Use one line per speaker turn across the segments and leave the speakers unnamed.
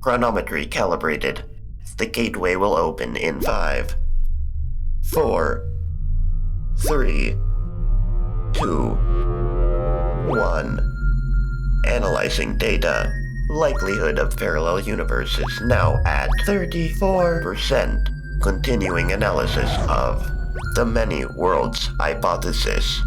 Chronometry calibrated. The gateway will open in 5, 4, 3, 2, 1. Analyzing data. Likelihood of parallel universes now at 34%. Continuing analysis of the many worlds hypothesis.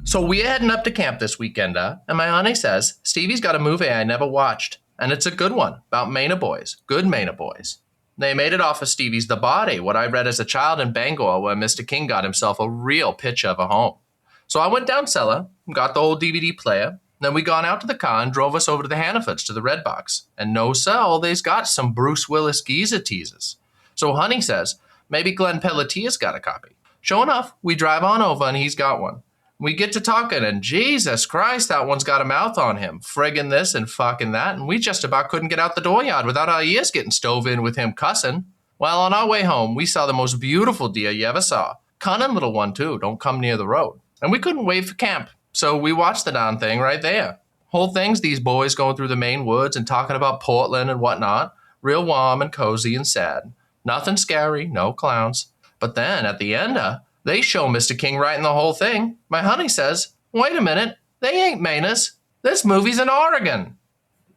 So we're heading up to camp this weekend, and my honey says, Stevie's got a movie I never watched, and it's a good one, about Maina boys, good Maina boys. They made it off of Stevie's The Body, what I read as a child in Bangor, where Mr. King got himself a real picture of a home. So I went down cellar, got the old DVD player, then we gone out to the car and drove us over to the Hannafords to the Red Box. And no sell, they's got some Bruce Willis geezer teasers. So honey says, maybe Glenn Pelletier's got a copy. Sure enough, we drive on over and he's got one. We get to talking, and Jesus Christ, that one's got a mouth on him. Friggin' this and fucking that, and we just about couldn't get out the dooryard without our ears getting stove in with him cussing. Well, on our way home, we saw the most beautiful deer you ever saw. Cunning little one, too. Don't come near the road. And we couldn't wait for camp, so we watched the darn thing right there. Whole thing's these boys going through the Maine woods and talking about Portland and whatnot. Real warm and cozy and sad. Nothing scary, no clowns. But then, at the end, they show Mr. King writing the whole thing. My honey says, wait a minute, they ain't Mainers. This movie's in Oregon.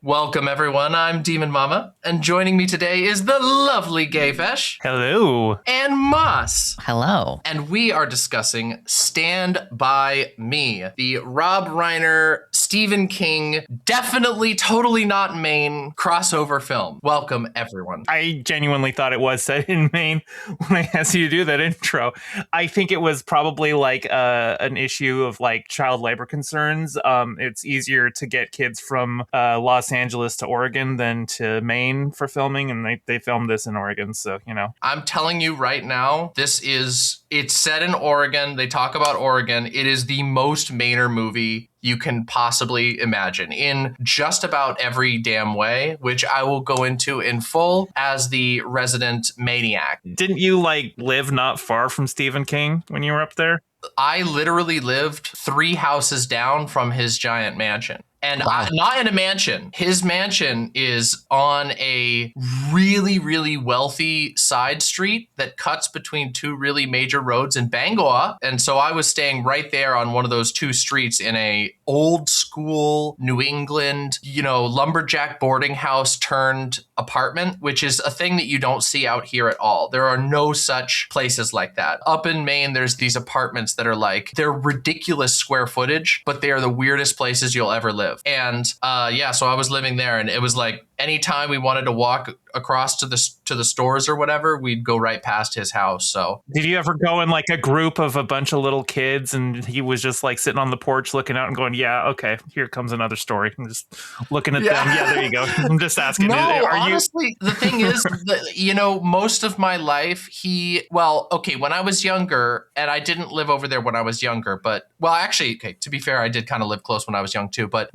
Welcome, everyone. I'm DemonMama, and joining me today is the lovely Gayfesh.
Hello.
And Moss.
Hello.
And we are discussing Stand By Me, the Rob Reiner, Stephen King, definitely totally not Maine crossover film. Welcome, everyone.
I genuinely thought it was set in Maine when I asked you to do that intro. I think it was probably like an issue of like child labor concerns. It's easier to get kids from Los Angeles to Oregon than to Maine for filming, and they filmed this in Oregon, so, you know.
I'm telling you right now, it's set in Oregon. They talk about Oregon. It is the most Mainer movie you can possibly imagine in just about every damn way, which I will go into in full as the resident maniac.
Didn't you like live not far from Stephen King when you were up there?
I literally lived 3 houses down from his giant mansion. And
wow.
Not in a mansion. His mansion is on a really, really wealthy side street that cuts between 2 really major roads in Bangor. And so I was staying right there on one of those 2 streets in a old school New England, lumberjack boarding house turned apartment, which is a thing that you don't see out here at all. There are no such places like that. Up in Maine, there's these apartments that are like, they're ridiculous square footage, but they are the weirdest places you'll ever live. And so I was living there, and it was like anytime we wanted to walk across to the stores or whatever, we'd go right past his house. So
did you ever go in like a group of a bunch of little kids and he was just like sitting on the porch looking out and going, yeah, okay, here comes another story. I'm just looking at them. Yeah, there you go. I'm just asking.
No, honestly, the thing is, most of my life, when I was younger, and I didn't live over there when I was younger, to be fair, I did kind of live close when I was young too, but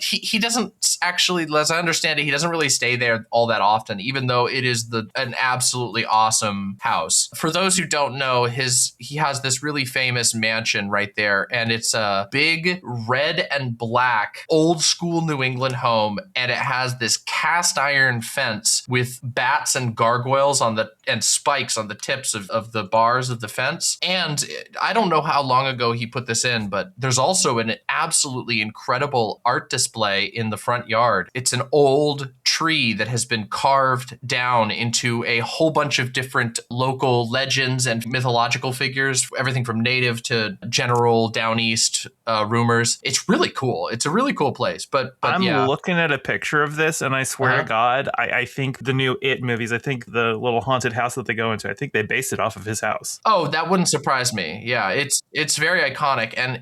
he doesn't actually, as I understand it, he doesn't really stay there all that often, even though it is an absolutely awesome house. For those who don't know, he has this really famous mansion right there, and it's a big red and black old school New England home, and it has this cast iron fence with bats and gargoyles and spikes on the tips of the bars of the fence. And I don't know how long ago he put this in, but there's also an absolutely incredible art display in the front yard. It's an old tree that has been carved down into a whole bunch of different local legends and mythological figures, everything from native to general down east rumors. It's really cool. It's a really cool place. But
I'm
yeah.
looking at a picture of this, and I swear to God, I think the new It movies, I think the little haunted house that they go into, I think they based it off of his house.
Oh, that wouldn't surprise me. Yeah, it's very iconic, and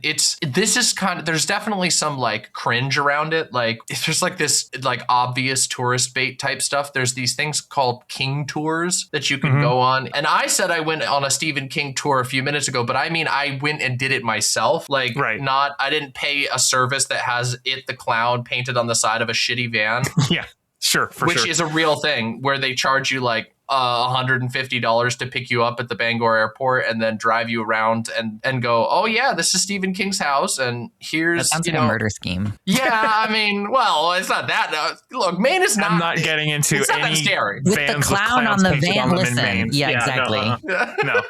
there's definitely some like cringe around it. Like there's like this like obvious tourist bait type stuff. There's these things called King tours that you can go on. And I said I went on a Stephen King tour a few minutes ago, but I mean I went and did it myself. Like I didn't pay a service that has It the Clown painted on the side of a shitty van.
Yeah. Sure,
which is a real thing where they charge you like $150 to pick you up at the Bangor airport and then drive you around and go, oh yeah, this is Stephen King's house, and here's,
That sounds like a murder scheme.
Yeah, I mean, well, it's not that. Look, Maine is not.
I'm not getting into
it's not
any
that scary.
With the clown on the van, listen. Yeah, exactly.
No,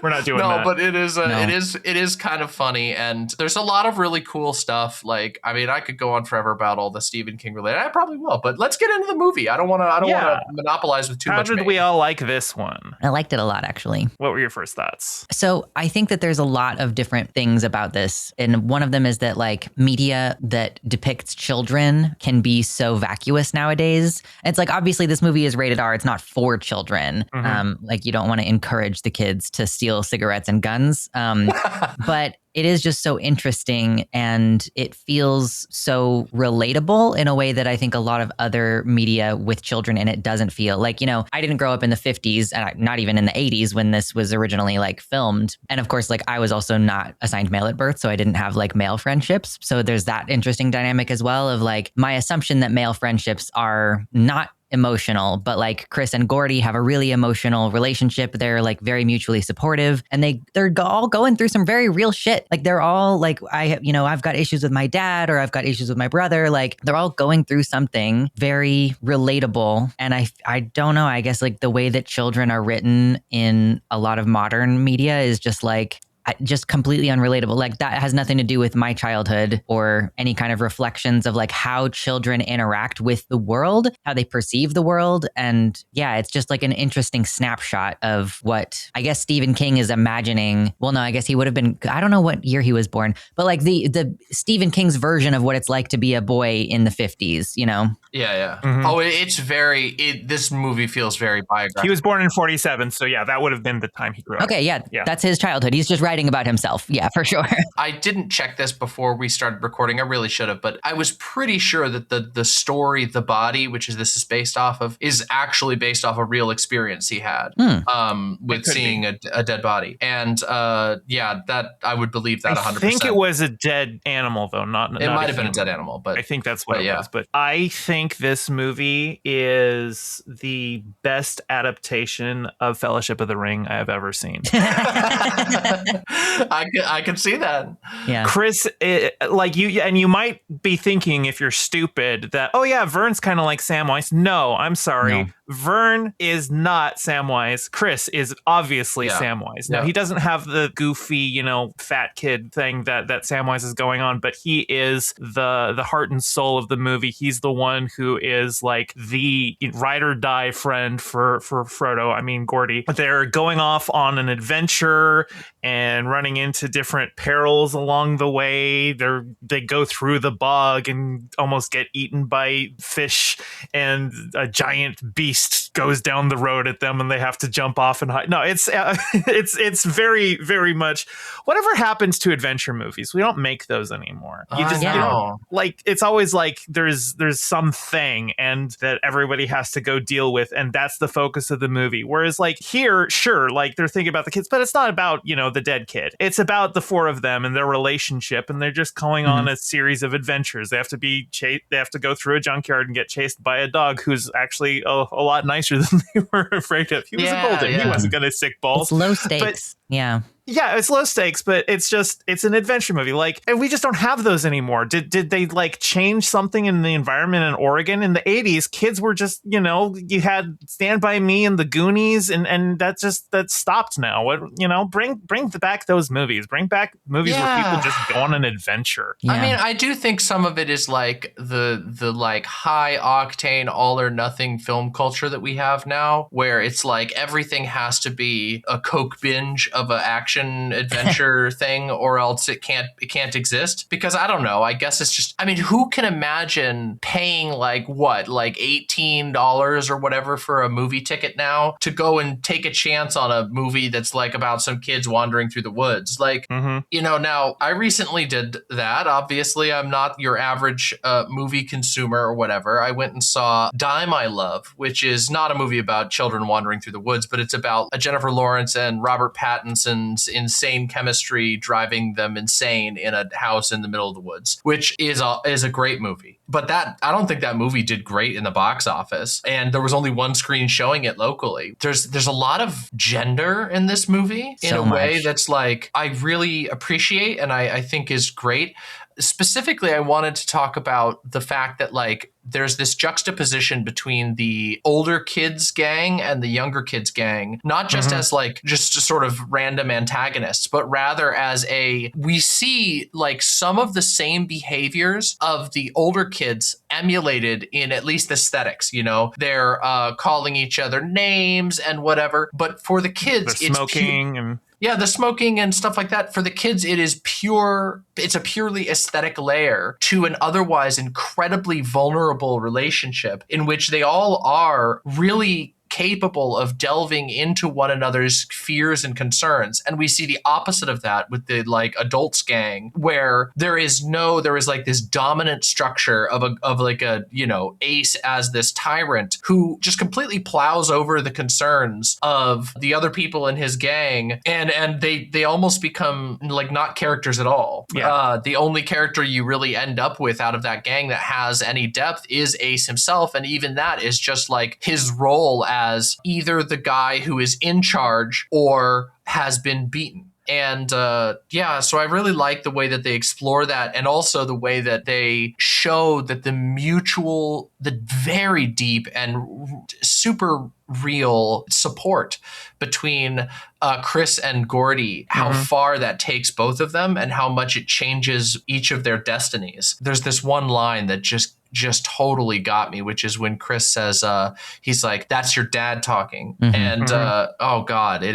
we're not doing that.
No, but it is kind of funny, and there's a lot of really cool stuff. Like, I mean, I could go on forever about all the Stephen King related. I probably will, but let's get into the movie. I don't want to monopolize with too much.
How did we all like this one?
I liked it a lot, actually.
What were your first thoughts?
So I think that there's a lot of different things about this. And one of them is that like media that depicts children can be so vacuous nowadays. It's like, obviously this movie is rated R. It's not for children. Like you don't want to encourage the kids to steal cigarettes and guns. But it is just so interesting, and it feels so relatable in a way that I think a lot of other media with children in it doesn't feel. Like, you know, I didn't grow up in the 50s and not even in the 80s when this was originally like filmed. And of course, like I was also not assigned male at birth, so I didn't have like male friendships. So there's that interesting dynamic as well of like my assumption that male friendships are not emotional, but like Chris and Gordy have a really emotional relationship. They're like very mutually supportive, and they're all going through some very real shit. Like they're all like, I've got issues with my dad, or I've got issues with my brother. Like they're all going through something very relatable. And I don't know, I guess like the way that children are written in a lot of modern media is just like, just completely unrelatable. Like that has nothing to do with my childhood or any kind of reflections of like how children interact with the world, how they perceive the world. And yeah, it's just like an interesting snapshot of what I guess Stephen King is imagining. Well, no, I guess he would have been, I don't know what year he was born, but like the Stephen King's version of what it's like to be a boy in the 50s, you know?
Yeah. Oh, this movie feels very biographical.
He was born in 47. So yeah, that would have been the time he grew up.
Okay. Yeah. That's his childhood. He's just writing about himself. Yeah, for sure.
I didn't check this before we started recording. I really should have, but I was pretty sure that the story, The Body, which this is based off of, is actually based off a real experience he had with seeing a dead body. And that I would believe that 100%.
I think it was a dead animal, though. It
might have been a dead animal, but
I think that's what it was. But I think this movie is the best adaptation of Fellowship of the Ring I have ever seen.
I can see that.
Yeah,
Chris, like you, and you might be thinking if you're stupid that, oh yeah, Vern's kind of like Samwise. No, I'm sorry. No. Vern is not Samwise. Chris is obviously Samwise. Now, he doesn't have the goofy, fat kid thing that Samwise is going on, but he is the heart and soul of the movie. He's the one who is like the ride or die friend for Frodo. I mean, Gordy. They're going off on an adventure and running into different perils along the way. They go through the bog and almost get eaten by fish, and a giant beast goes down the road at them, and they have to jump off and hide. No, it's very, very much whatever happens to adventure movies. We don't make those anymore. Like it's always like there's something and that everybody has to go deal with, and that's the focus of the movie. Whereas like here, sure, like they're thinking about the kids, but it's not about the dead kid. It's about the four of them and their relationship, and they're just going on a series of adventures. They have to be chased. They have to go through a junkyard and get chased by a dog who's actually a lot nicer than they were afraid of. He was a golden. He wasn't going to sick balls.
It's low stakes.
Yeah, it's low stakes, but it's an adventure movie. Like, and we just don't have those anymore. Did they like change something in the environment in Oregon in the 80s? Kids were just, you had Stand By Me and the Goonies, and that stopped now. Bring back those movies. Bring back movies where people just go on an adventure.
Yeah. I mean, I do think some of it is like the like high octane all or nothing film culture that we have now, where it's like everything has to be a Coke binge of an action adventure thing, or else it can't exist. Because I don't know, I guess it's just, I mean, who can imagine paying like $18 or whatever for a movie ticket now to go and take a chance on a movie that's like about some kids wandering through the woods? Like, now I recently did that. Obviously, I'm not your average movie consumer or whatever. I went and saw Die My Love, which is not a movie about children wandering through the woods, but it's about Jennifer Lawrence and Robert Pattinson's insane chemistry driving them insane in a house in the middle of the woods, which is a great movie. But that, I don't think that movie did great in the box office, and there was only one screen showing it locally. There's a lot of gender in this movie in
So
a way
much.
that's like I really appreciate and I think is great. Specifically, I wanted to talk about the fact that like there's this juxtaposition between the older kids gang and the younger kids gang, not just as like just sort of random antagonists, but rather as we see like some of the same behaviors of the older kids emulated in at least aesthetics. You know, they're calling each other names and whatever, but for the kids,
They're smoking and
yeah, the smoking and stuff like that. For the kids, it's a purely aesthetic layer to an otherwise incredibly vulnerable relationship in which they all are really capable of delving into one another's fears and concerns. And we see the opposite of that with the like adults gang, where there is like this dominant structure of like a, you know, Ace as this tyrant who just completely plows over the concerns of the other people in his gang. And they almost become like not characters at all.
Yeah.
The only character you really end up with out of that gang that has any depth is Ace himself. And even that is just like his role as either the guy who is in charge or has been beaten. And so I really like the way that they explore that, and also the way that they show that the very deep and super real support between Chris and Gordy, how far that takes both of them and how much it changes each of their destinies. There's this one line that just totally got me, which is when Chris says, he's like, "That's your dad talking." And oh God, that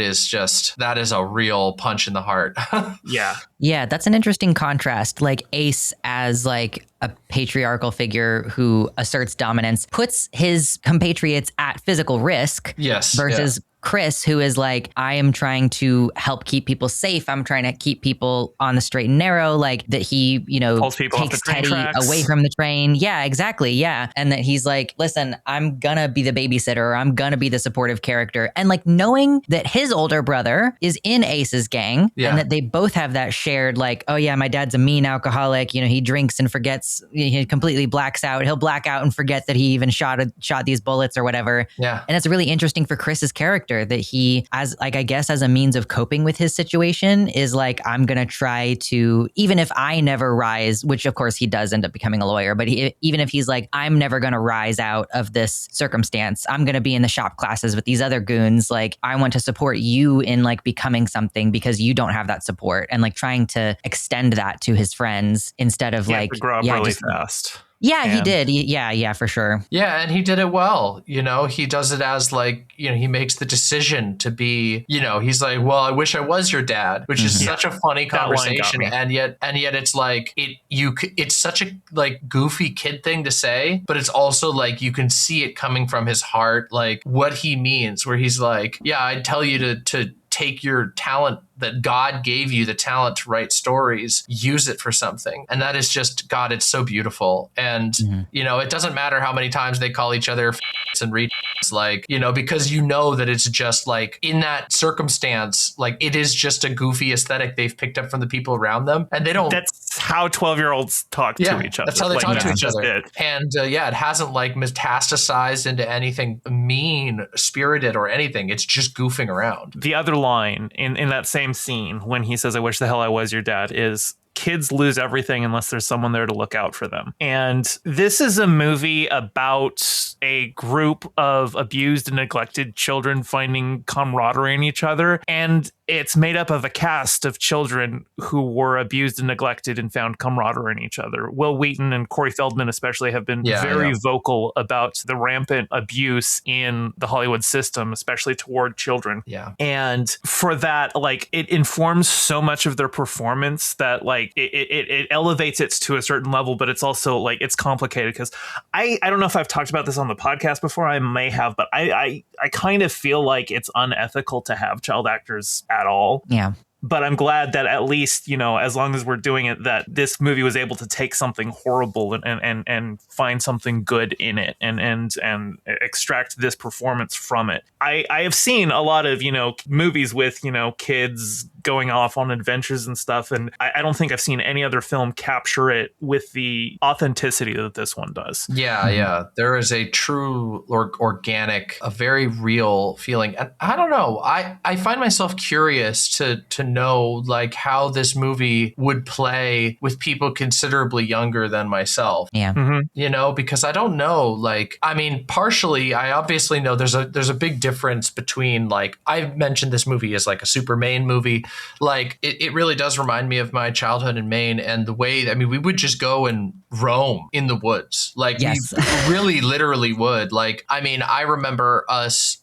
is a real punch in the heart.
yeah.
Yeah, that's an interesting contrast. Like Ace as like a patriarchal figure who asserts dominance, puts his compatriots at physical risk.
Yes.
Versus Chris, who is like, I am trying to help keep people safe. I'm trying to keep people on the straight and narrow, like that he, you know,
Pulls people off
takes
the train
Teddy
tracks.
away from the train. Yeah, exactly. Yeah. And that he's like, listen, I'm gonna be the babysitter, or I'm gonna be the supportive character. And like knowing that his older brother is in Ace's gang and that they both have that shared, like, oh yeah, my dad's a mean alcoholic. You know, he drinks and forgets, he completely blacks out. He'll black out and forget that he even shot these bullets or whatever.
Yeah.
And it's really interesting for Chris's character that he, as like, I guess as a means of coping with his situation, is like, I'm going to try to, even if I never rise, which of course he does end up becoming a lawyer, but even if he's like, I'm never going to rise out of this circumstance, I'm going to be in the shop classes with these other goons. Like, I want to support you in like becoming something because you don't have that support, and like trying to extend that to his friends instead of like,
to grow up really fast.
Yeah, he did. Yeah, for sure.
Yeah, and he did it well. You know, he does it as like, you know, he makes the decision to be, you know, he's like, well, I wish I was your dad, which is such a funny conversation. And yet it's like, it's such a like goofy kid thing to say, but it's also like, you can see it coming from his heart, like what he means, where he's like, yeah, I'd tell you to take your talent that God gave you, the talent to write stories, use it for something. And that is just, God, it's so beautiful. And, you know, it doesn't matter how many times they call each other and read, like, you know, because you know that it's just like in that circumstance, like it is just a goofy aesthetic they've picked up from the people around them. And they don't.
That's how 12-year-olds talk to each other.
That's how they talk to each other.
It.
And it hasn't like metastasized into anything mean spirited or anything. It's just goofing around.
The other line in that same scene when he says, "I wish the hell I was your dad," is kids lose everything unless there's someone there to look out for them. And this is a movie about a group of abused and neglected children finding camaraderie in each other. And it's made up of a cast of children who were abused and neglected and found camaraderie in each other. Will Wheaton and Corey Feldman especially have been very vocal about the rampant abuse in the Hollywood system, especially toward children.
Yeah.
And for that, like, it informs so much of their performance that, like, it elevates it to a certain level, but it's also, like, it's complicated because I don't know if I've talked about this on the podcast before. I may have, but I kind of feel like it's unethical to have child actors at all.
Yeah.
But I'm glad that at least, you know, as long as we're doing it, that this movie was able to take something horrible and find something good in it and extract this performance from it. I have seen a lot of, you know, movies with, you know, kids going off on adventures and stuff. And I don't think I've seen any other film capture it with the authenticity that this one does.
Yeah. There is a true organic, a very real feeling. And I don't know. I find myself curious to know like how this movie would play with people considerably younger than myself.
Yeah.
You know, because I don't know, like, I mean, partially, I obviously know there's a big difference between, like, I've mentioned this movie as like a super Maine movie. Like, it really does remind me of my childhood in Maine and the way, I mean, we would just go and roam in the woods. Like,
Yes.
we really literally would. Like, I mean, I remember us,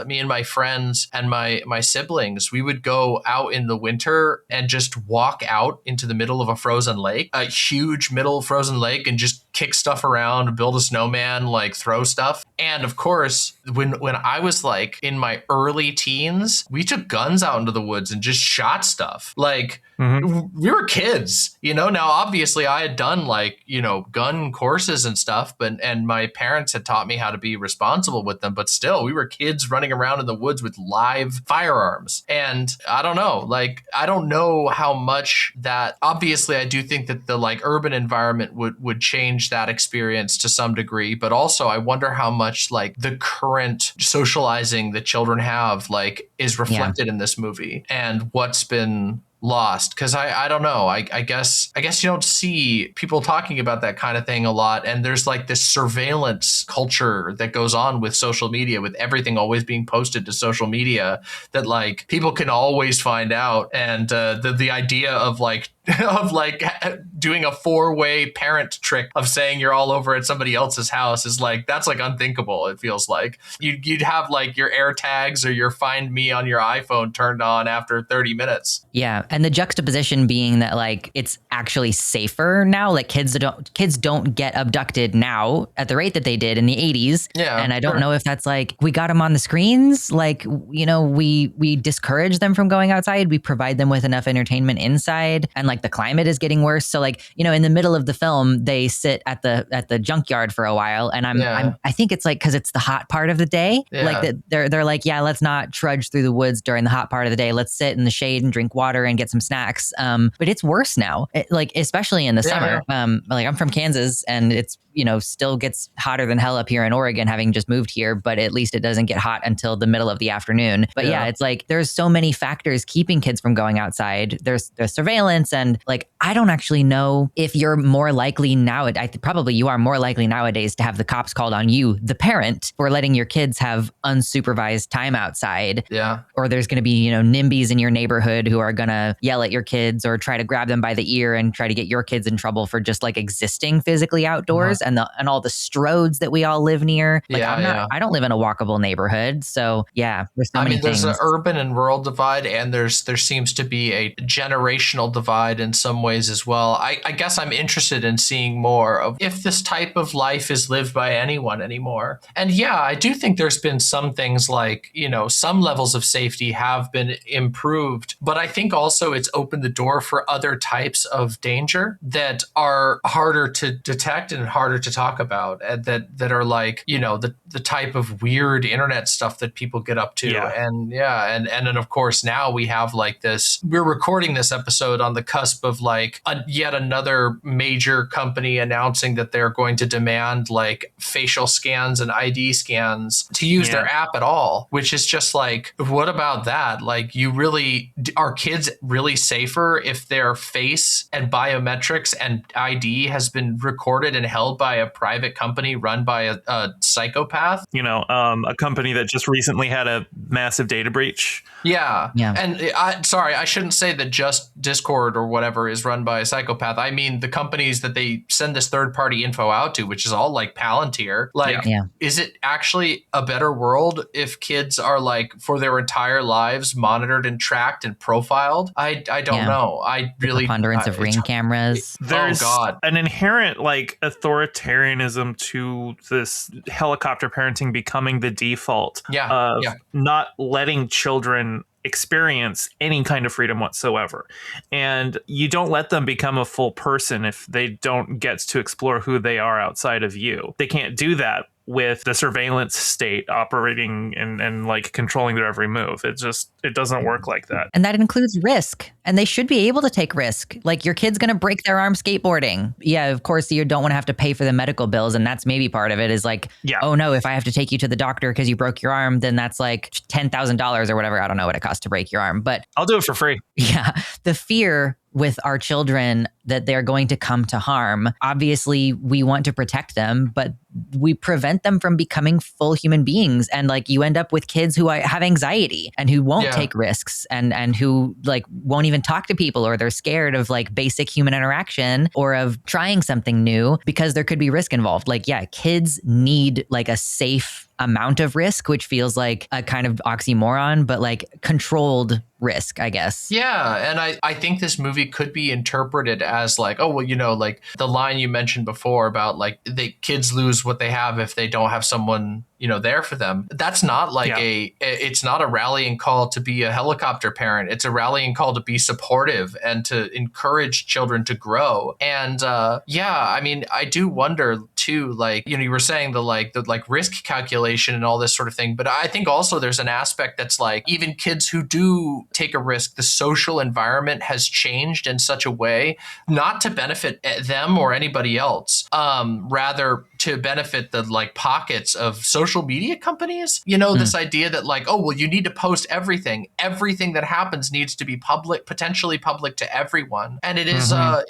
me and my friends and my siblings, we would go out in the winter and just walk out into the middle of a frozen lake, a huge middle frozen lake, and just kick stuff around, build a snowman, like throw stuff. And of course, when I was like in my early teens, we took guns out into the woods and just shot stuff. Like, we were kids, you know. Now, obviously, I had done like, you know, gun courses and stuff, and my parents had taught me how to be responsible with them. But still, we were kids running around in the woods with live firearms. And I don't know, like, I don't know how much that. Obviously, I do think that the like urban environment would change that experience to some degree. But also, I wonder how much like the current socializing that children have like is reflected in this movie and what's been lost. Because I don't know, I guess you don't see people talking about that kind of thing a lot, and there's like this surveillance culture that goes on with social media, with everything always being posted to social media, that like people can always find out. And the idea of like doing a 4-way parent trick of saying you're all over at somebody else's house is like, that's like unthinkable. It feels like you'd have like your AirTags or your Find Me on your iPhone turned on after 30 minutes.
Yeah. And the juxtaposition being that like it's actually safer now. Like kids don't get abducted now at the rate that they did in the 80s.
Yeah.
And I don't know if that's like we got them on the screens. Like, you know, we discourage them from going outside. We provide them with enough entertainment inside, and like the climate is getting worse. So like, you know, in the middle of the film, they sit at the junkyard for a while, and I think it's like because it's the hot part of the day.
Yeah.
Like they're like, yeah, let's not trudge through the woods during the hot part of the day. Let's sit in the shade and drink water and get some snacks. But it's worse now, like especially in the summer. Like I'm from Kansas, and it's, you know, still gets hotter than hell up here in Oregon, having just moved here, but at least it doesn't get hot until the middle of the afternoon. But yeah, it's like there's so many factors keeping kids from going outside. There's surveillance, and like I don't actually know if you're more likely now. Probably you are more likely nowadays to have the cops called on you, the parent, for letting your kids have unsupervised time outside.
Yeah.
Or there's going to be, you know, NIMBYs in your neighborhood who are going to yell at your kids or try to grab them by the ear and try to get your kids in trouble for just like existing physically outdoors. And all the stroads that we all live near. Like I don't live in a walkable neighborhood. So yeah, there's so many things.
There's an urban and rural divide, and there seems to be a generational divide in some ways as well. I guess I'm interested in seeing more of if this type of life is lived by anyone anymore. And yeah, I do think there's been some things like, you know, some levels of safety have been improved, but I think also it's opened the door for other types of danger that are harder to detect and harder to talk about, and that are like, you know, the type of weird internet stuff that people get up to. And then of course now we have like this, we're recording this episode on the cusp of like yet another major company announcing that they're going to demand like facial scans and ID scans to use their app at all, which is just like, what about that? Like, are kids really safer if their face and biometrics and ID has been recorded and held by a private company run by a psychopath?
You know, a company that just recently had a massive data breach.
Yeah.
And I shouldn't say that just Discord or whatever is run by a psychopath. I mean, the companies that they send this third-party info out to, which is all like Palantir. Like, is it actually a better world if kids are like for their entire lives monitored and tracked and profiled? I don't know. I really
preponderance of ring cameras.
There's an inherent like authoritarianism to this helicopter parenting becoming the default of not letting children experience any kind of freedom whatsoever. And you don't let them become a full person if they don't get to explore who they are outside of you. They can't do that with the surveillance state operating and like controlling their every move. It doesn't work like that.
And that includes risk. And they should be able to take risk. Like your kid's going to break their arm skateboarding. Yeah, of course, you don't want to have to pay for the medical bills. And that's maybe part of it is like, oh no, if I have to take you to the doctor because you broke your arm, then that's like $10,000 or whatever. I don't know what it costs to break your arm, but
I'll do it for free.
Yeah. The fear with our children that they're going to come to harm. Obviously, we want to protect them, but we prevent them from becoming full human beings. And like you end up with kids who have anxiety and who won't take risks and who like won't even talk to people, or they're scared of like basic human interaction or of trying something new because there could be risk involved. Like, yeah, kids need like a safe amount of risk, which feels like a kind of oxymoron, but like controlled risk, I guess.
Yeah. And I think this movie could be interpreted as like, oh, well, you know, like the line you mentioned before about like the kids lose what they have if they don't have someone, you know, there for them. That's not like it's not a rallying call to be a helicopter parent. It's a rallying call to be supportive and to encourage children to grow. And I mean, I do wonder too, like, you know, you were saying the risk calculation and all this sort of thing. But I think also there's an aspect that's like, even kids who do take a risk, the social environment has changed in such a way, not to benefit them or anybody else, rather to benefit the like pockets of social media companies. You know, this idea that like, oh, well, you need to post everything. Everything that happens needs to be public, potentially public to everyone. And it is, I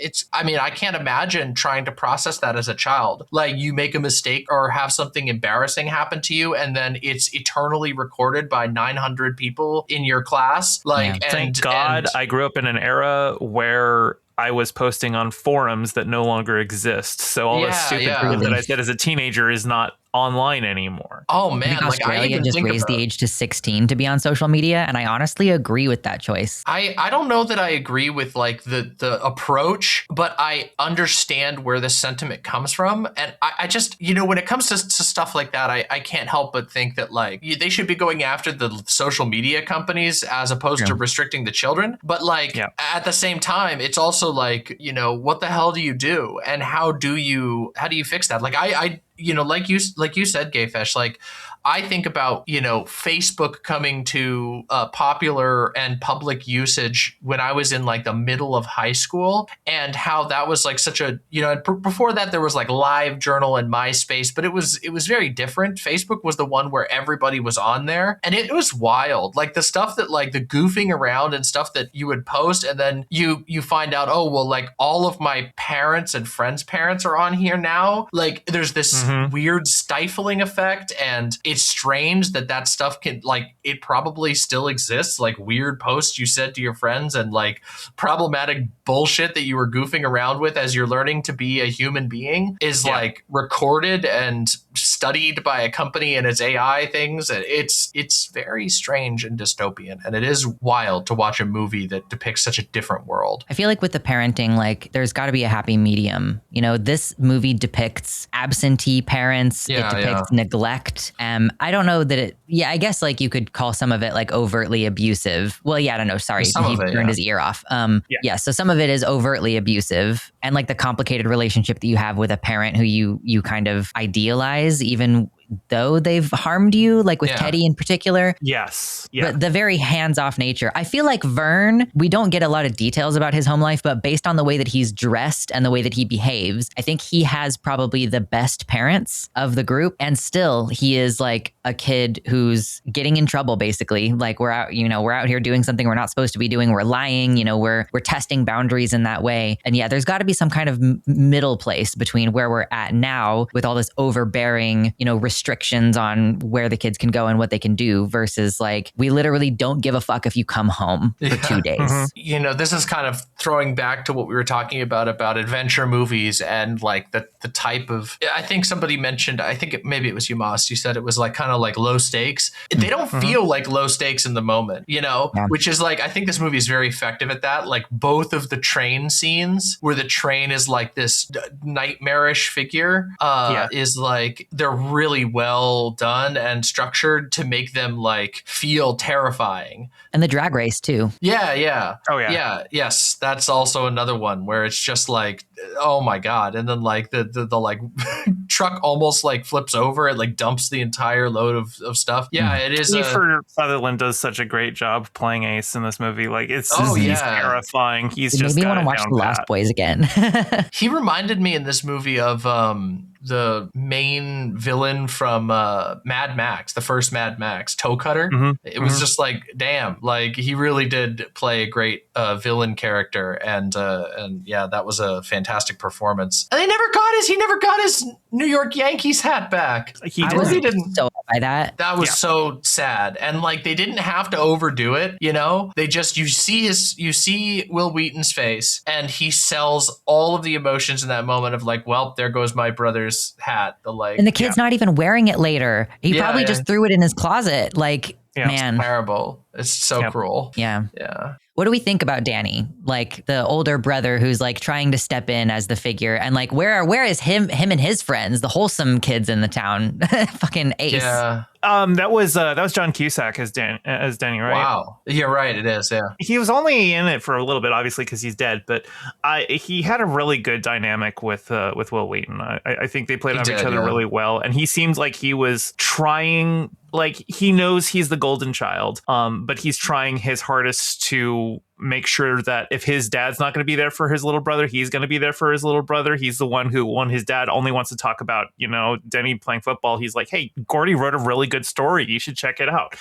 mean, I can't imagine trying to process that as a child. Like you make a mistake or have something embarrassing happen to you, and then it's eternally recorded by 900 people in your class. Like,
thank God I grew up in an era where I was posting on forums that no longer exist. So all that stupid shit that I said as a teenager is not online anymore.
Oh man,
like Australia just raised the age to 16 to be on social media, and I honestly agree with that choice.
I don't know that I agree with like the approach, but I understand where the sentiment comes from, and I just, you know, when it comes to stuff like that, I can't help but think that like they should be going after the social media companies as opposed to restricting the children. But like at the same time, it's also like, you know, what the hell do you do, and how do you fix that? Like I you know, like you said, Gayfesh, like I think about, you know, Facebook coming to popular and public usage when I was in like the middle of high school, and how that was like such a, you know, before that there was like LiveJournal and MySpace, but it was very different. Facebook was the one where everybody was on there, and it was wild. Like the stuff that like the goofing around and stuff that you would post, and then you find out, oh, well, like all of my parents and friends' parents are on here now. Like there's this weird stifling effect, and it's strange that stuff can, like, it probably still exists, like weird posts you said to your friends and like problematic bullshit that you were goofing around with as you're learning to be a human being is like recorded and studied by a company and its AI things. It's very strange and dystopian, and it is wild to watch a movie that depicts such a different world. I
feel like with the parenting, like there's got to be a happy medium. You know, this movie depicts absentee parents. It depicts neglect. I don't know that I guess like you could call some of it like overtly abusive. Well, I don't know. Sorry. He turned his ear off. So some of it is overtly abusive, and like the complicated relationship that you have with a parent who you kind of idealize, even though they've harmed you, like with Teddy in particular.
Yes. Yeah.
But the very hands-off nature. I feel like Vern, we don't get a lot of details about his home life, but based on the way that he's dressed and the way that he behaves, I think he has probably the best parents of the group. And still, he is like a kid who's getting in trouble, basically. Like we're out here doing something we're not supposed to be doing. We're lying, we're testing boundaries in that way. And there's got to be some kind of middle place between where we're at now with all this overbearing, restrictions on where the kids can go and what they can do versus like, we literally don't give a fuck if you come home for 2 days.
This is kind of throwing back to what we were talking about adventure movies and like the type of, I think somebody mentioned, maybe it was you, Moss, you said it was like kind of like low stakes. They don't feel like low stakes in the moment, which is like, I think this movie is very effective at that. Like both of the train scenes where the train is like this nightmarish figure is like, they're really really well done and structured to make them like feel terrifying.
And the drag race too.
Yeah.
Oh, yeah.
Yes. That's also another one where it's just like, oh my God. And then like the like truck almost like flips over. It like dumps the entire load of stuff. Yeah, it is.
Kiefer Sutherland does such a great job playing Ace in this movie. Like he's terrifying. He's
It
just
made me
got
want
it
to watch
down
The Lost
pat.
Boys again.
He reminded me in this movie of the main villain from Mad Max, the first Mad Max, Toe Cutter. It was just like, damn, like he really did play a great villain character, and yeah, that was a fantastic performance. And he never got his New York Yankees hat back.
He
I was
didn't.
so by that.
That was so sad. And like they didn't have to overdo it, you know? They just you see Will Wheaton's face and he sells all of the emotions in that moment of like, well, there goes my brother's hat.
And the kid's not even wearing it later. He probably just threw it in his closet. Like, man.
It's terrible. It's so cruel.
Yeah.
Yeah.
What do we think about Danny? Like the older brother who's like trying to step in as the figure, and like where is him and his friends, the wholesome kids in the town? Fucking Ace.
Yeah.
That was John Cusack as Danny, right?
Wow. You're right. It is. Yeah.
He was only in it for a little bit, obviously, because he's dead. But he had a really good dynamic with Will Wheaton. I think they played off each other really well, and he seemed like he was trying. Like he knows he's the golden child, but he's trying his hardest to make sure that if his dad's not going to be there for his little brother, he's going to be there for his little brother. He's the one who, when his dad only wants to talk about, Denny playing football, he's like, hey, Gordy wrote a really good story. You should check it out.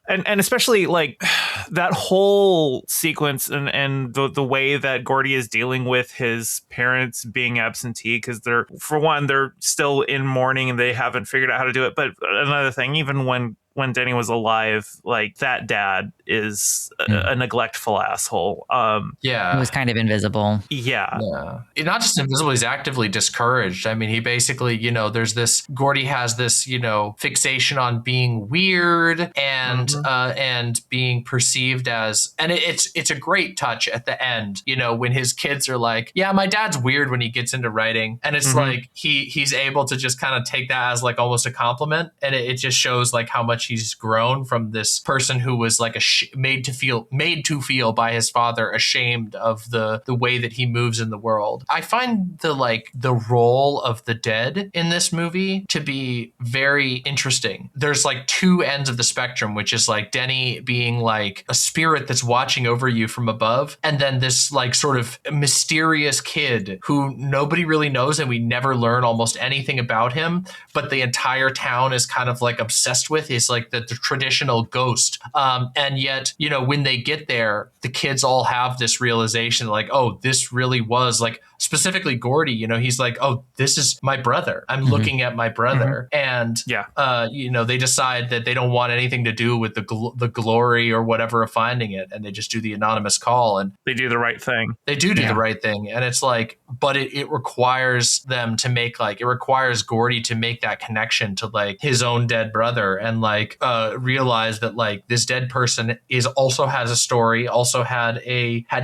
And especially like that whole sequence and the way that Gordy is dealing with his parents being absentee, because they're still in mourning and they haven't figured out how to do it. But another thing, even when Denny was alive, like that dad is a neglectful asshole.
He was kind of invisible.
Yeah.
Not just invisible, he's actively discouraged. I mean, he basically, there's this, Gordy has this, fixation on being weird and being perceived as, and it's a great touch at the end, when his kids are like, yeah, my dad's weird when he gets into writing. And it's like, he's able to just kind of take that as like almost a compliment. And it just shows like how much he's grown from this person who was like made to feel by his father ashamed of the way that he moves in the world. I find the role of the dead in this movie to be very interesting. There's like two ends of the spectrum, which is like Denny being like a spirit that's watching over you from above, and then this like sort of mysterious kid who nobody really knows and we never learn almost anything about him, but the entire town is kind of like obsessed with. He's like the traditional ghost. And yet, when they get there, the kids all have this realization like, oh, this really was like, specifically Gordy, he's like, oh, this is my brother. I'm looking at my brother. And, they decide that they don't want anything to do with the glory or whatever of finding it. And they just do the anonymous call. And
they do the right thing.
They do the right thing. And it's like, but it requires them to make it requires Gordy to make that connection to like his own dead brother and like realize that like this dead person also has a story, also had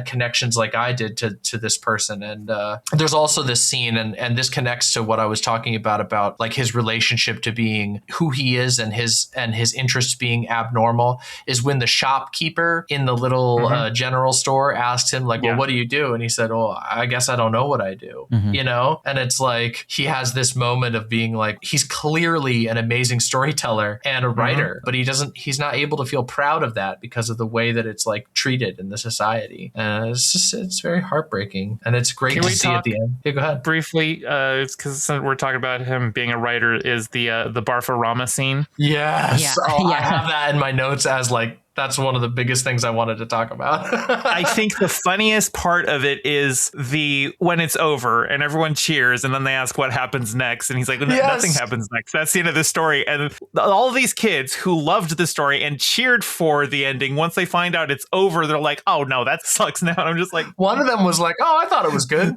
connections like I did to this person. And there's also this scene, and this connects to what I was talking about like his relationship to being who he is and his interests being abnormal, is when the shopkeeper in the little general store asked him like, well, what do you do? And he said, oh, I guess I don't know what I do, and it's like he has this moment of being like, he's clearly an amazing storyteller and a writer, but he's not able to feel proud of that because of the way that it's like treated in the society. And it's very heartbreaking, and it's great to see at the end. Yeah, go ahead.
Briefly, it's because we're talking about him being a writer, is the Barfarama scene.
Yes.
Yeah.
I have that in my notes as like, that's one of the biggest things I wanted to talk about.
I think the funniest part of it is when it's over and everyone cheers and then they ask what happens next. And he's like, nothing happens next. That's the end of the story. And all of these kids who loved the story and cheered for the ending, once they find out it's over, they're like, oh no, that sucks now. And I'm just like,
one of them was like, oh, I thought it was good.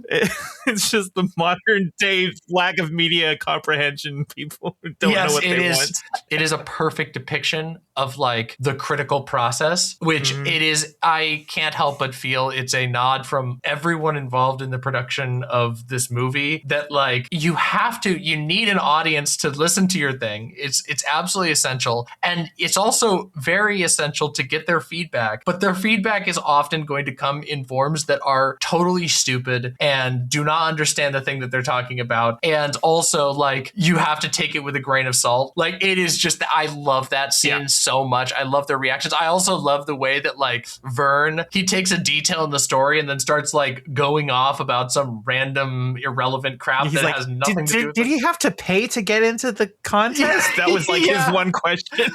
It's just the modern day lack of media comprehension. People who don't know what they want.
It is a perfect depiction of like the critical process, which it is, I can't help but feel it's a nod from everyone involved in the production of this movie that like you need an audience to listen to your thing. It's absolutely essential. And it's also very essential to get their feedback, but their feedback is often going to come in forms that are totally stupid and do not understand the thing that they're talking about. And also like you have to take it with a grain of salt. Like it is just, I love that scene so much. I love their reactions. I also love the way that like Vern, he takes a detail in the story and then starts like going off about some random irrelevant crap that has nothing to do with
Did he have to pay to get into the contest? That was like his one question.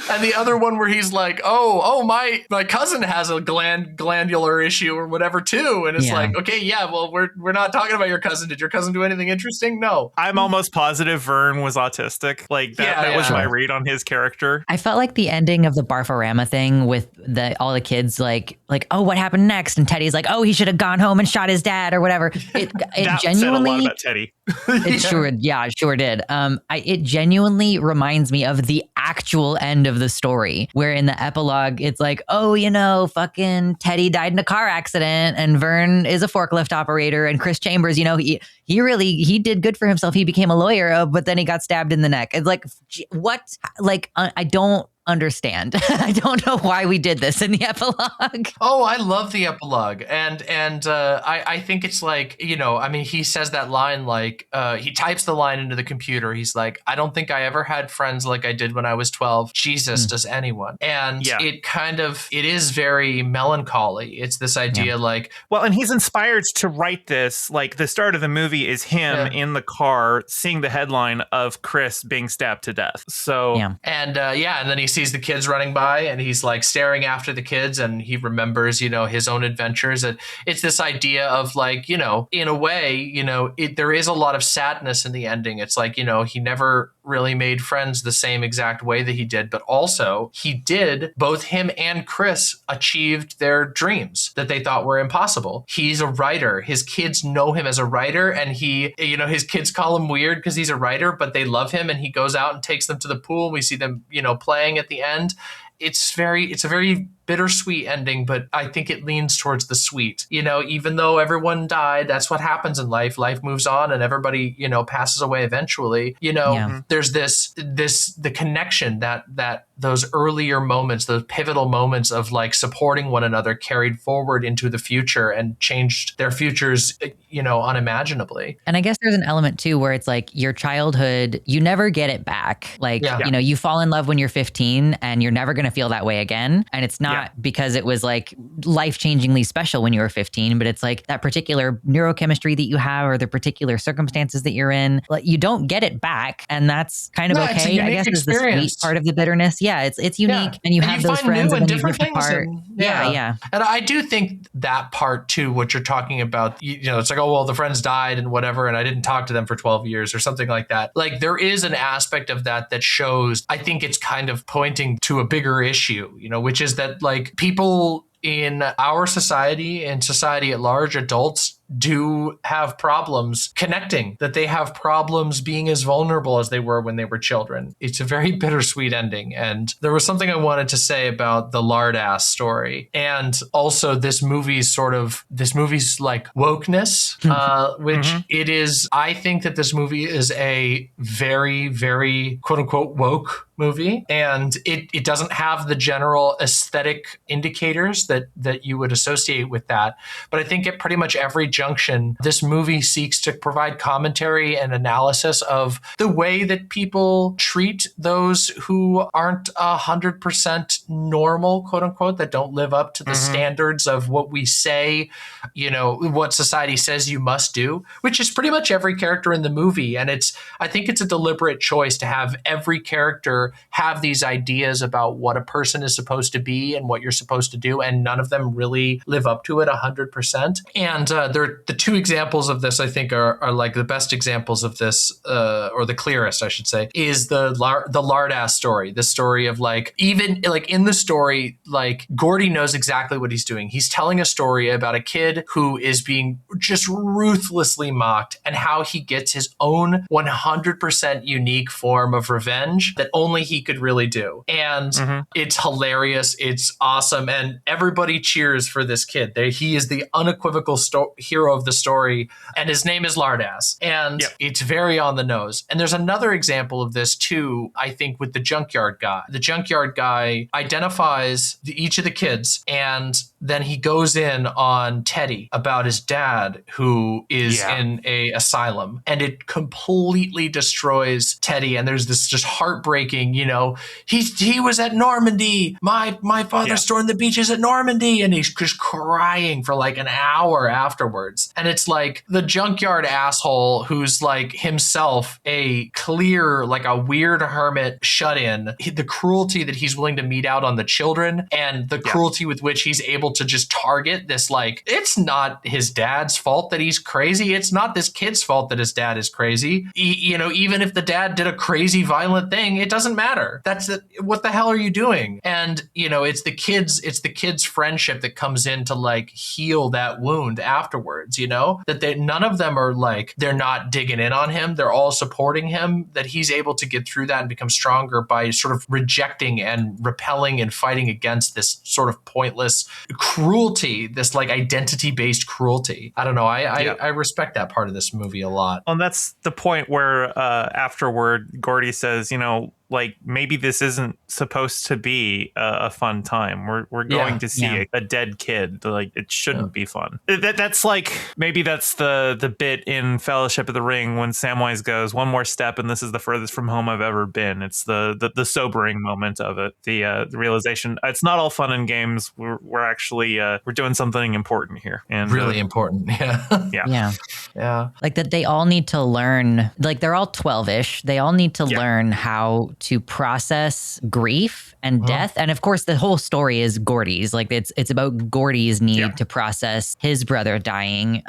And the other one where he's like, oh, my cousin has a glandular issue or whatever too. And it's like, okay, well, we're not talking about your cousin. Did your cousin do anything interesting? No.
I'm almost positive Vern was autistic. Like that was my read on his character.
I felt like the ending of the Barfarama thing with all the kids like, oh, what happened next? And Teddy's like, oh, he should have gone home and shot his dad or whatever. It
that
genuinely
said a lot about Teddy.
It sure did. It genuinely reminds me of the actual end of the story, where in the epilogue, it's like, oh, fucking Teddy died in a car accident and Vern is a forklift operator and Chris Chambers, he did good for himself. He became a lawyer, but then he got stabbed in the neck. It's like, what? Like, I don't understand. I don't know why we did this in the epilogue.
Oh, I love the epilogue. And I think it's like, he says that line, like, he types the line into the computer. He's like, I don't think I ever had friends like I did when I was 12. Jesus, does anyone? And it is very melancholy. It's this idea like...
Well, and he's inspired to write this. Like the start of the movie is him in the car seeing the headline of Chris being stabbed to death. So...
And then he sees the kids running by and he's like staring after the kids and he remembers, his own adventures. And it's this idea of like, in a way, there is a lot of sadness in the ending. It's like, he never really made friends the same exact way that he did, but also both him and Chris achieved their dreams that they thought were impossible. He's a writer. His kids know him as a writer and his kids call him weird because he's a writer, but they love him and he goes out and takes them to the pool. We see them, playing at the end. It's a very bittersweet ending, but I think it leans towards the sweet. Even though everyone died, that's what happens in life. Life moves on and everybody, passes away eventually. There's the connection that those earlier moments, those pivotal moments of like supporting one another carried forward into the future and changed their futures, unimaginably.
And I guess there's an element too where it's like your childhood, you never get it back. Like, you fall in love when you're 15 and you're never going to feel that way again. And it's not because it was like life-changingly special when you were 15, but it's like that particular neurochemistry that you have or the particular circumstances that you're in, like you don't get it back. And that's kind of okay. I guess is the sweet part of the bitterness. Yeah, it's unique. And you have those friends and different things apart. And
I do think that part too, what you're talking about, it's like, oh, well, the friends died and whatever, and I didn't talk to them for 12 years or something like that. Like there is an aspect of that shows, I think it's kind of pointing to a bigger issue, which is that like people in our society and society at large, adults do have problems connecting, that they have problems being as vulnerable as they were when they were children. It's a very bittersweet ending. And there was something I wanted to say about the lard ass story. And also this movie's like wokeness, which it is. I think that this movie is a very, very quote unquote woke movie. And it doesn't have the general aesthetic indicators that you would associate with that. But I think at pretty much every junction, this movie seeks to provide commentary and analysis of the way that people treat those who aren't 100% normal, quote unquote, that don't live up to the standards of what we say, what society says you must do, which is pretty much every character in the movie. And I think it's a deliberate choice to have every character have these ideas about what a person is supposed to be and what you're supposed to do. And none of them really live up to it 100%. And they're the two examples of this I think are like the best examples of this, or the clearest I should say, is the lard-ass story. The story of like, even like in the story, like Gordy knows exactly what he's doing. He's telling a story about a kid who is being just ruthlessly mocked and how he gets his own 100% unique form of revenge that only he could really do. And it's hilarious. It's awesome. And everybody cheers for this kid. He is the unequivocal hero of the story. And his name is Lardass. And it's very on the nose. And there's another example of this too, I think, with the junkyard guy. The junkyard guy identifies each of the kids, and then he goes in on Teddy about his dad who is in a asylum, and it completely destroys Teddy. And there's this just heartbreaking, he was at Normandy. My father stormed the beaches at Normandy, and he's just crying for like an hour afterwards. And it's like the junkyard asshole who's like himself a clear, like a weird hermit shut in, the cruelty that he's willing to mete out on the children, and the cruelty with which he's able to just target this, like, it's not his dad's fault that he's crazy. It's not this kid's fault that his dad is crazy. Even if the dad did a crazy violent thing, it doesn't matter. What the hell are you doing? And, it's the kids' friendship that comes in to like heal that wound afterwards, that none of them are like, they're not digging in on him. They're all supporting him, that he's able to get through that and become stronger by sort of rejecting and repelling and fighting against this sort of pointless cruelty, this like identity-based cruelty. I don't know. I respect that part of this movie a lot.
And that's the point where afterward, Gordy says, like, maybe this isn't supposed to be a fun time. We're going to see a dead kid. Like, it shouldn't be fun. That's like, maybe that's the bit in Fellowship of the Ring when Samwise goes, one more step and this is the furthest from home I've ever been. It's the sobering moment of it. The realization it's not all fun and games. We're actually we're doing something important here, and
really important. Yeah.
Like that they all need to learn, like they're all 12-ish. They all need to learn how to process grief and death. And of course, the whole story is Gordy's. Like it's about Gordy's need to process his brother dying.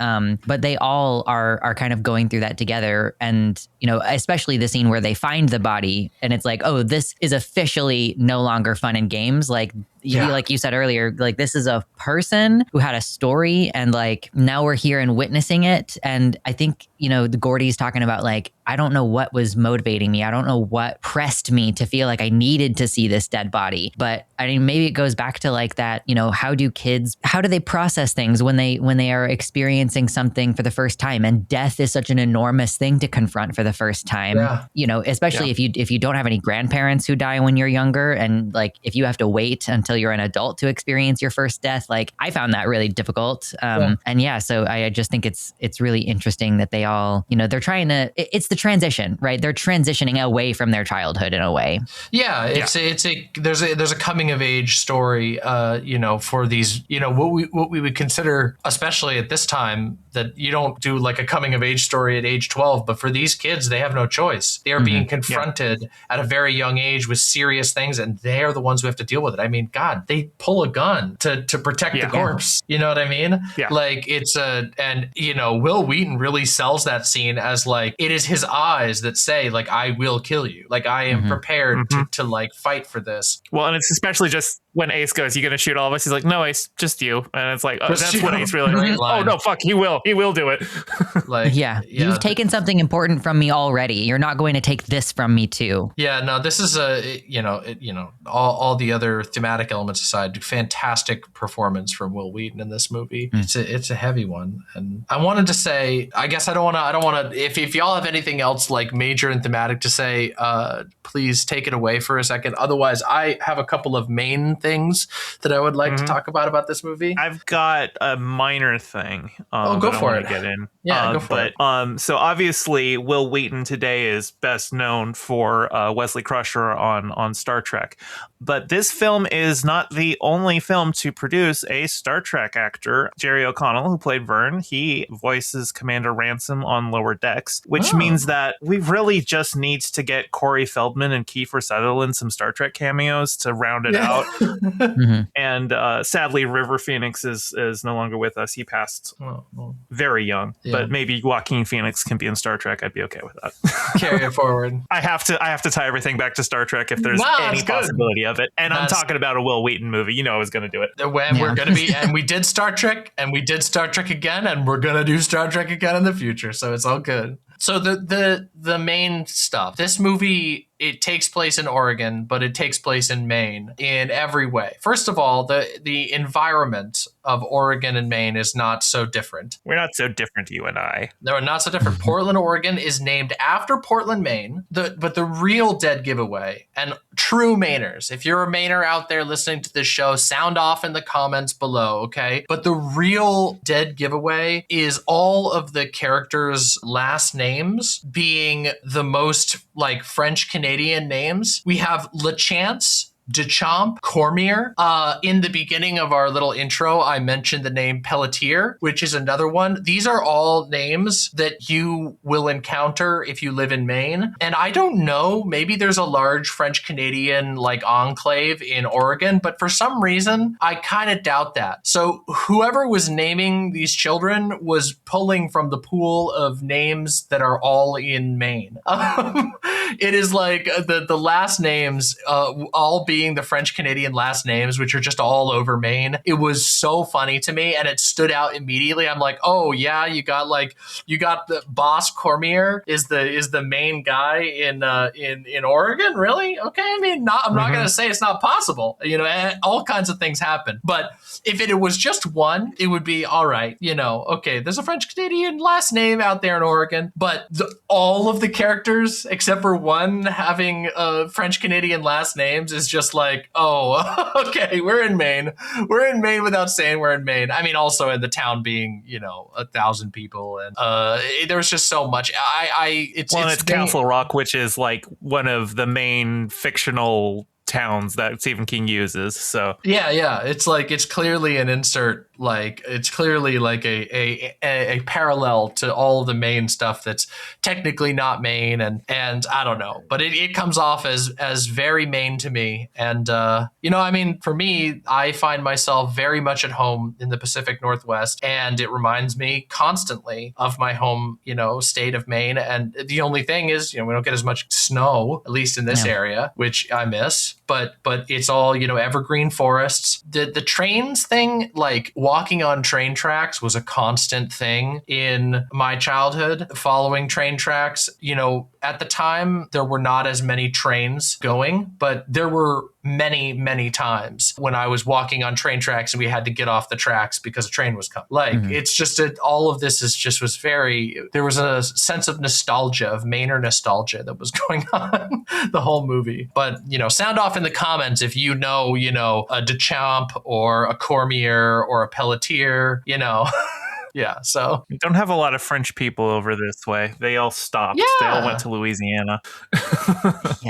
But they all are kind of going through that together. And, especially the scene where they find the body and it's like, oh, this is officially no longer fun and games. Like you said earlier, like this is a person who had a story, and like now we're here and witnessing it. And I think, the Gordy's talking about like, I don't know what was motivating me. I don't know what pressed me to feel like I needed to see this dead body. But I mean, maybe it goes back to like that, how do they process things when they are experiencing something for the first time? And death is such an enormous thing to confront for the first time, especially if you don't have any grandparents who die when you're younger. And like, if you have to wait until you're an adult to experience your first death, like I found that really difficult. So I just think it's really interesting that they all, they're trying to, it's the transition, right? They're transitioning away from their childhood in a way.
Yeah, there's a coming of age story, for these, what we would consider, especially at this time, that you don't do like a coming of age story at age 12, but for these kids, they have no choice. They are being confronted at a very young age with serious things, and they are the ones who have to deal with it. I mean, God, they pull a gun to protect the corpse. You know what I mean? Yeah. Like Will Wheaton really sells that scene as like, it is his eyes that say like, I will kill you. Like I am prepared to like fight for this.
Well, and it's especially just when Ace goes, you going to shoot all of us? He's like, no, Ace, just you. And it's like, oh, that's when Ace really, oh no, fuck, he will do it.
Like,
you've taken something important from me already. You're not going to take this from me too.
Yeah, no, this is all the other thematic elements aside, fantastic performance from Will Wheaton in this movie. It's a heavy one. And I wanted to say, I guess I don't want to, if y'all have anything else like major and thematic to say, please take it away for a second. Otherwise, I have a couple of main things that I would like to talk about this movie.
I've got a minor thing.
Go for it.
Get in.
Yeah, go for it.
So obviously, Will Wheaton today is best known for Wesley Crusher on Star Trek, but this film is was not the only film to produce a Star Trek actor. Jerry O'Connell, who played Vern, he voices Commander Ransom on Lower Decks, which means that we really just need to get Corey Feldman and Kiefer Sutherland some Star Trek cameos to round it out. And sadly, River Phoenix is no longer with us. He passed very young, but maybe Joaquin Phoenix can be in Star Trek. I'd be okay with that.
Carry it forward.
I have to tie everything back to Star Trek if there's any possibility of it. And I'm talking about a Will Wheaton movie. You know I was going to do it.
When we're going to be, and we did Star Trek, and we did Star Trek again, and we're going to do Star Trek again in the future. So it's all good. So the main stuff. This movie, it takes place in Oregon, but it takes place in Maine in every way. First of all, the environment of Oregon and Maine is not so different.
We're not so different, you and I.
No, we're not so different. Portland, Oregon is named after Portland, Maine. But the real dead giveaway, and true Mainers, if you're a Mainer out there listening to this show, sound off in the comments below, okay? But the real dead giveaway is all of the characters' last names being the most like French Canadian names. We have LeChance, Duchamp, Cormier. In the beginning of our little intro, I mentioned the name Pelletier, which is another one. These are all names that you will encounter if you live in Maine. And I don't know, maybe there's a large French Canadian like enclave in Oregon, but for some reason, I kind of doubt that. So whoever was naming these children was pulling from the pool of names that are all in Maine. It is like the last names all being the French Canadian last names, which are just all over Maine. It was so funny to me, and it stood out immediately. I'm like, oh yeah, you got the boss Cormier is the main guy in Oregon, really? Okay, I mean, I'm not gonna say it's not possible, and all kinds of things happen. But if it was just one, it would be all right, okay, there's a French Canadian last name out there in Oregon, but all of the characters except for one having French Canadian last names is just like, oh, okay, we're in Maine. We're in Maine without saying we're in Maine. I mean, also in the town being, 1,000 people, and there was just so much. It's
Castle Rock, which is like one of the main fictional towns that Stephen King uses. So
yeah, it's clearly an insert. Like it's clearly like a parallel to all of the Maine stuff that's technically not Maine, and I don't know, but it comes off as very Maine to me. And I mean, for me, I find myself very much at home in the Pacific Northwest, and it reminds me constantly of my home, state of Maine. And the only thing is, we don't get as much snow, at least in this area, which I miss. But it's all, evergreen forests. The trains thing, like walking on train tracks was a constant thing in my childhood. Following train tracks, at the time there were not as many trains going, but there were many, many times when I was walking on train tracks and we had to get off the tracks because a train was coming. Like, it's just all of this was very, there was a sense of nostalgia, of Mainer nostalgia that was going on the whole movie. But, sound off in the comments if you know, a Duchamp or a Cormier or a Pelletier, Yeah, so
we don't have a lot of French people over this way. They all stopped.
Yeah.
They all went to Louisiana.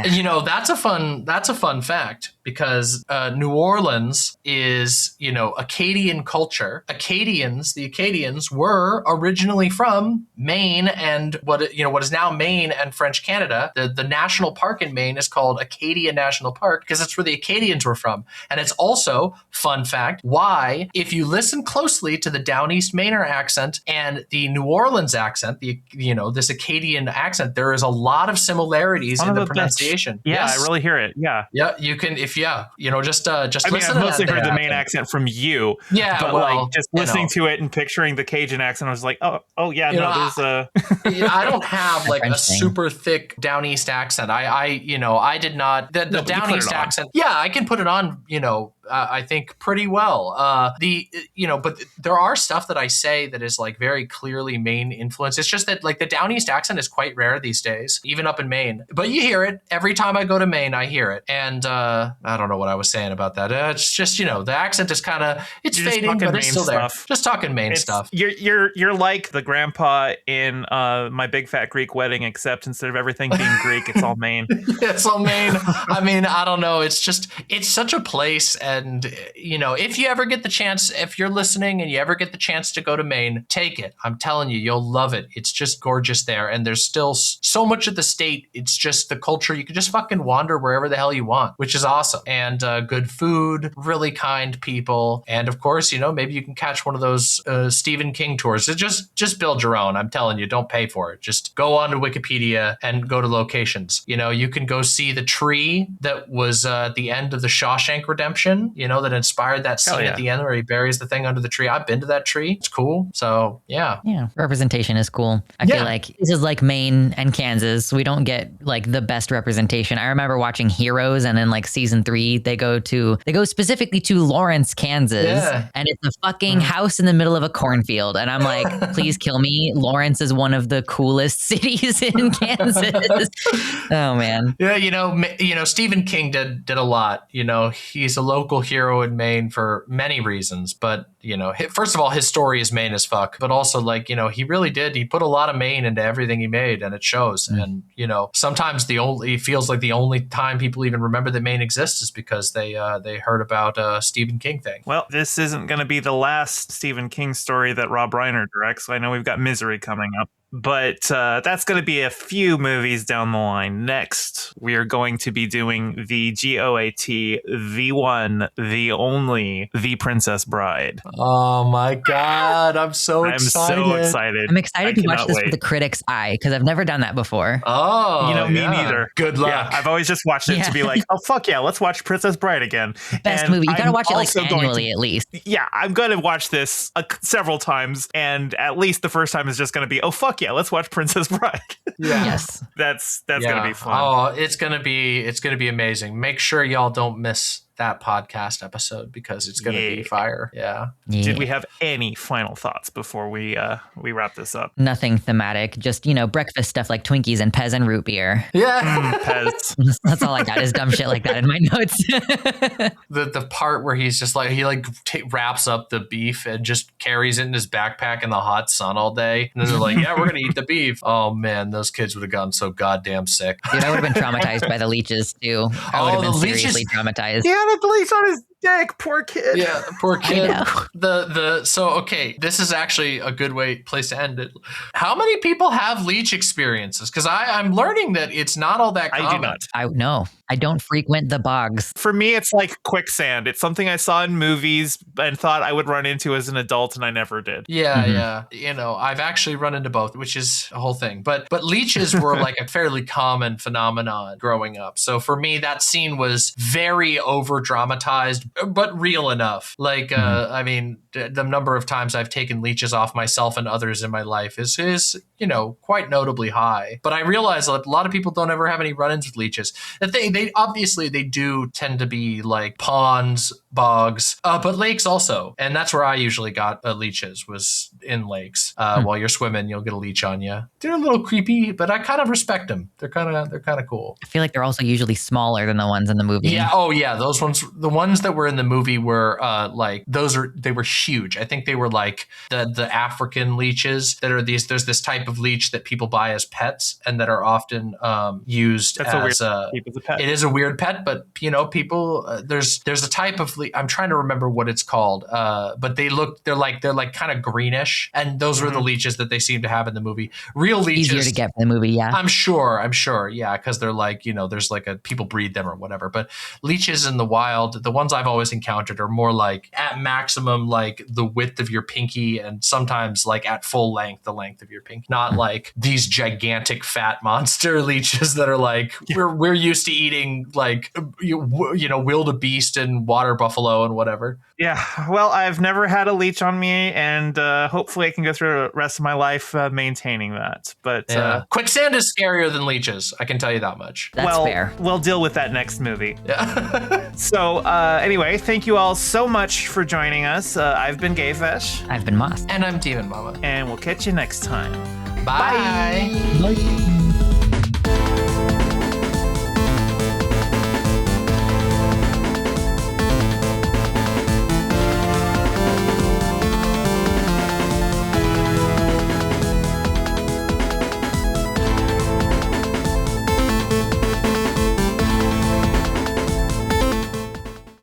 That's a fun fact, because New Orleans is, Acadian culture. The Acadians were originally from Maine and what is now Maine and French Canada. The national park in Maine is called Acadia National Park because that's where the Acadians were from. And it's also, fun fact, why, if you listen closely to the Down East Mainer accent and the New Orleans accent, this Acadian accent, there is a lot of similarities in the pronunciation.
Yeah,
yes.
I really hear it. Yeah.
Yeah, you can, just
I mean, I've mostly heard the Maine accent from you.
Yeah,
but just listening to it and picturing the Cajun accent, I was like, there's a...
I don't have like a super thick Down East accent. I did not, the Down East accent. Yeah, I can put it on, I think pretty well. But there are stuff that I say that is like very clearly Maine influence. It's just that like the Down East accent is quite rare these days, even up in Maine. But you hear it every time I go to Maine. I hear it, and I don't know what I was saying about that. It's just the accent is kind of fading, but it's still there. Just talking Maine stuff.
You're like the grandpa in My Big Fat Greek Wedding, except instead of everything being Greek, it's all Maine.
It's all Maine. I mean, I don't know. It's such a place. And And, if you ever get the chance, if you're listening and you ever get the chance to go to Maine, take it. I'm telling you, you'll love it. It's just gorgeous there. And there's still so much of the state. It's just the culture. You can just fucking wander wherever the hell you want, which is awesome. And good food, really kind people. And of course, maybe you can catch one of those Stephen King tours. So just build your own. I'm telling you, don't pay for it. Just go onto Wikipedia and go to locations. You can go see the tree that was at the end of the Shawshank Redemption, that inspired that scene at the end where he buries the thing under the tree. I've been to that tree. It's cool. So, yeah.
Yeah. Representation is cool. I feel like this is like Maine and Kansas. We don't get like the best representation. I remember watching Heroes, and then like season 3, they go specifically to Lawrence, Kansas, and it's a fucking house in the middle of a cornfield. And I'm like, please kill me. Lawrence is one of the coolest cities in Kansas. Oh man.
Yeah, Stephen King did a lot. He's a local hero in Maine for many reasons, but first of all, his story is Maine as fuck, but also he really did. He put a lot of Maine into everything he made, and it shows. And sometimes it feels like the only time people even remember that Maine exists is because they heard about a Stephen King thing.
Well, this isn't going to be the last Stephen King story that Rob Reiner directs. I know we've got Misery coming up. But that's going to be a few movies down the line. Next, we are going to be doing the GOAT, the one, the only, The Princess Bride.
Oh my God, I'm so excited.
I'm so excited.
I'm excited to watch this with the critic's eye, because I've never done that before.
Oh,
me neither.
Good luck.
Yeah, I've always just watched it to be like, oh, fuck yeah, let's watch Princess Bride again.
Best movie. You got to watch it like annually at least.
Yeah, I'm going to watch this several times, and at least the first time is just going to be, oh, fuck yeah, let's watch Princess Bride.
Yeah.
Yes.
That's going to be fun.
Oh, it's going to be amazing. Make sure y'all don't miss that podcast episode, because it's going to be fire. Yeah.
Did we have any final thoughts before we wrap this up?
Nothing thematic. Just, breakfast stuff like Twinkies and Pez and root beer.
Yeah.
Pez.
That's all I got is dumb shit like that in my notes.
The part where he's just like, he wraps up the beef and just carries it in his backpack in the hot sun all day. And then they're like, yeah, we're going to eat the beef. Oh man, those kids would have gotten so goddamn sick.
Dude, I would have been traumatized by the leeches too. I would have been seriously traumatized.
Yeah, the leech on his dick. Poor kid.
Yeah, poor kid. So okay, this is actually a good place to end it. How many people have leech experiences? Because I'm learning that it's not all that common.
I do not.
I don't frequent the bogs.
For me, it's like quicksand. It's something I saw in movies and thought I would run into as an adult, and I never did.
Yeah. I've actually run into both, which is a whole thing. But leeches were like a fairly common phenomenon growing up. So for me, that scene was very over dramatized, but real enough. Like, the number of times I've taken leeches off myself and others in my life is quite notably high. But I realize that a lot of people don't ever have any run-ins with leeches. That they obviously they do tend to be like ponds, bogs, but lakes also. And that's where I usually got leeches, was in lakes. While you're swimming, you'll get a leech on you. They're a little creepy, but I kind of respect them. They're kind of cool.
I feel like they're also usually smaller than the ones in the movie.
Yeah. Oh yeah. Those ones, the ones that were in the movie were they were huge. I think they were like the African leeches that are these. There's this type of leech that people buy as pets and that are often used as a pet. It is a weird pet, but people there's a type of I'm trying to remember what it's called, but they're like kind of greenish, and those were the leeches that they seem to have in the movie. Real leeches,
easier to get from the movie, yeah.
I'm sure, yeah, because they're like there's like people breed them or whatever. But leeches in the wild, the ones I've always encountered are more like at maximum like the width of your pinky, and sometimes like at full length, the length of your pinky. Not like these gigantic fat monster leeches that are like we're used to eating like wildebeest and water buffalo and whatever.
Yeah, well, I've never had a leech on me, and hopefully I can go through the rest of my life maintaining that. But
quicksand is scarier than leeches, I can tell you that much.
That's fair.
We'll deal with that next movie.
Yeah.
So anyway, thank you all so much for joining us. I've been Gayfesh.
I've been Moss.
And I'm DemonMama.
And we'll catch you next time.
Bye.
Bye.